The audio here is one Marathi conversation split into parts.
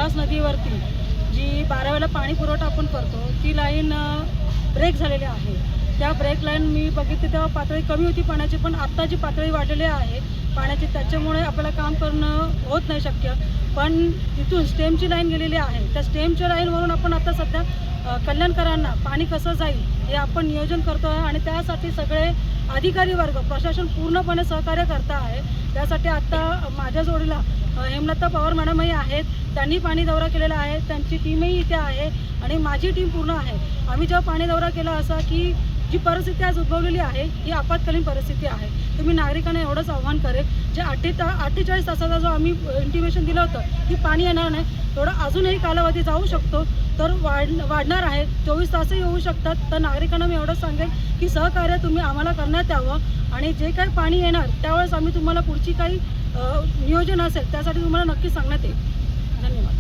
उल्हास नदीवरती जी 12वेला पाणी पुरवठा आपण करतो ती लाईन ब्रेक झालेली आहे। त्या ब्रेक लाईन मी बघितली तेव्हा पातळी कमी होती पाण्याची, पण आत्ता जी पातळी वाढलेली आहे पाण्याची त्याच्यामुळे आपल्याला काम करणं होत नाही शक्य। पण तिथून स्टेमची लाईन गेलेली आहे, त्या स्टेमच्या लाईनवरून आपण आता सध्या कल्याणकरांना पाणी कसं जाईल हे आपण नियोजन करतो आहे आणि त्यासाठी सगळे अधिकारी वर्ग प्रशासन पूर्णपणे सहकार्य करता आहे। त्यासाठी आत्ता माझ्या जोडीला हेमलता पवार मॅडमही आहेत, त्यांनी पाणी दौरा केलेला आहे, त्यांची टीमही इथे आहे आणि माझी टीम पूर्ण आहे। आम्ही जेव्हा पाणी दौरा केला असा की जी परिस्थिती आज उद्भवलेली आहे ही आपत्कालीन परिस्थिती आहे, तर मी नागरिकांना एवढंच आव्हान करेन जे 48 तासाचा जो आम्ही इंटिमेशन दिलं होतं की पाणी येणार नाही, थोडा अजूनही कालावधी जाऊ शकतो, तर वाढणार आहे, 24 तासही होऊ शकतात। तर नागरिकांना मी एवढंच सांगेन की सहकार्य तुम्ही आम्हाला करण्यात यावं आणि जे काही पाणी येणार त्यावेळेस आम्ही तुम्हाला पुढची काही नियोजन असेल त्यासाठी तुम्हाला नक्की सांगण्यात येईल। धन्यवाद।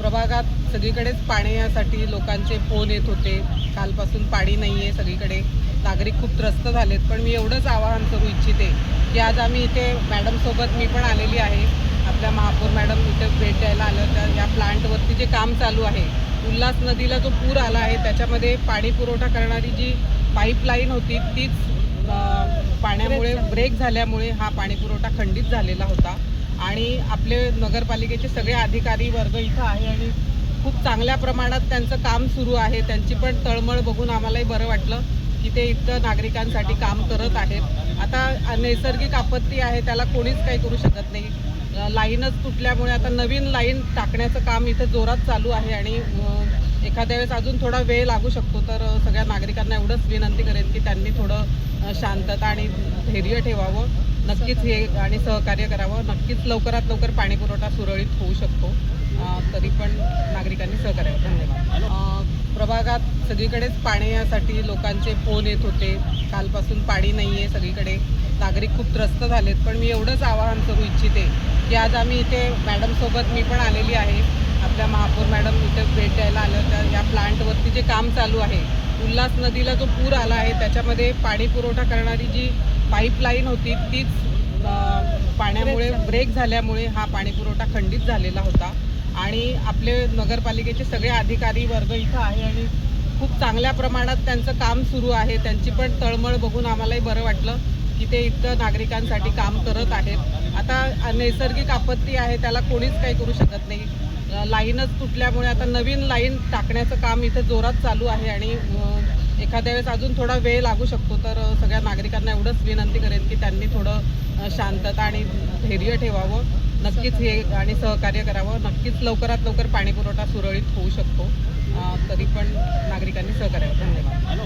प्रभागात सगळीकडेच पाण्यासाठी लोकांचे फोन येत होते, कालपासून पाणी नाही आहे सगळीकडे, नागरिक खूप त्रस्त झालेत। पण मी एवढंच आवाहन करू इच्छिते की आज आम्ही इथे मॅडमसोबत मी पण आलेली आहे, आपल्या महापौर मॅडम इथे भेट द्यायला आल्या होत्या। या प्लांटवरती जे काम चालू आहे, उल्हास नदीला जो पूर आला आहे त्याच्यामध्ये पाणी पुरवठा करणारी जी पाईपलाईन होती तीच पाण्यामुळे ब्रेक झाल्यामुळे हा पाणी पुरवठा खंडित झालेला होता आणि आपले नगरपालिकेचे सगळे अधिकारी वर्ग इथं आहे आणि खूप चांगल्या प्रमाणात त्यांचं काम सुरू आहे। त्यांची पण तळमळ बघून आम्हालाही बरं वाटलं की ते इतकं नागरिकांसाठी काम करत आहेत। आता नैसर्गिक आपत्ती आहे, त्याला कोणीच काही करू शकत नाही। लाईनच तुटल्यामुळे आता नवीन लाईन टाकण्याचं काम इथं जोरात चालू आहे आणि एखाद्या वेळेस अजून थोडा वेळ लागू शकतो। तर सगळ्या नागरिकांना एवढंच विनंती करेन की त्यांनी थोडं शांतता आणि धैर्य ठेवावं, नक्कीच हे आणि सहकार्य करावं, नक्कीच लवकरात लवकर पाणी पुरवठा सुरळीत होऊ शकतो। तरी पण नागरिकांनी सहकार्य करावं। धन्यवाद। प्रभागात सगळीकडेच पाण्यासाठी लोकांचे फोन येत होते, कालपासून पाणी नाही आहे सगळीकडे, नागरिक खूप त्रस्त झालेत। पण मी एवढंच आवाहन करू इच्छिते की आज आम्ही इथे मॅडमसोबत मी पण आलेली आहे, आपल्या महापौर मॅडम इथे भेट द्यायला आल्या होत्या। या प्लांटवरती जे काम चालू आहे, उल्हास नदीला जो पूर आला आहे त्याच्यामध्ये पाणी पुरवठा करणारी जी पाईपलाईन होती तीच पाण्यामुळे ब्रेक झाल्यामुळे हा पाणी पुरवठा खंडित झालेला होता आणि आपले नगरपालिकेचे सगळे अधिकारी वर्ग इथं आहे आणि खूप चांगल्या प्रमाणात त्यांचं काम सुरू आहे। त्यांची पण तळमळ बघून आम्हालाही बरं वाटलं की ते इतकं नागरिकांसाठी काम करत आहेत। आता नैसर्गिक आपत्ती आहे, त्याला कोणीच काही करू शकत नाही। लाईनच तुटल्यामुळे आता नवीन लाईन टाकण्याचं काम इथं जोरात चालू आहे आणि एखाद्या वेळेस अजून थोडा वेळ लागू शकतो। तर सगळ्या नागरिकांना एवढंच विनंती करेन की त्यांनी थोडं शांतता आणि धैर्य ठेवावं, नक्कीच हे आणि सहकार्य करावं, नक्कीच लवकरात लवकर पाणी पुरवठा सुरळीत होऊ शकतो। तरी पण नागरिकांनी सहकार्य करावं। धन्यवाद।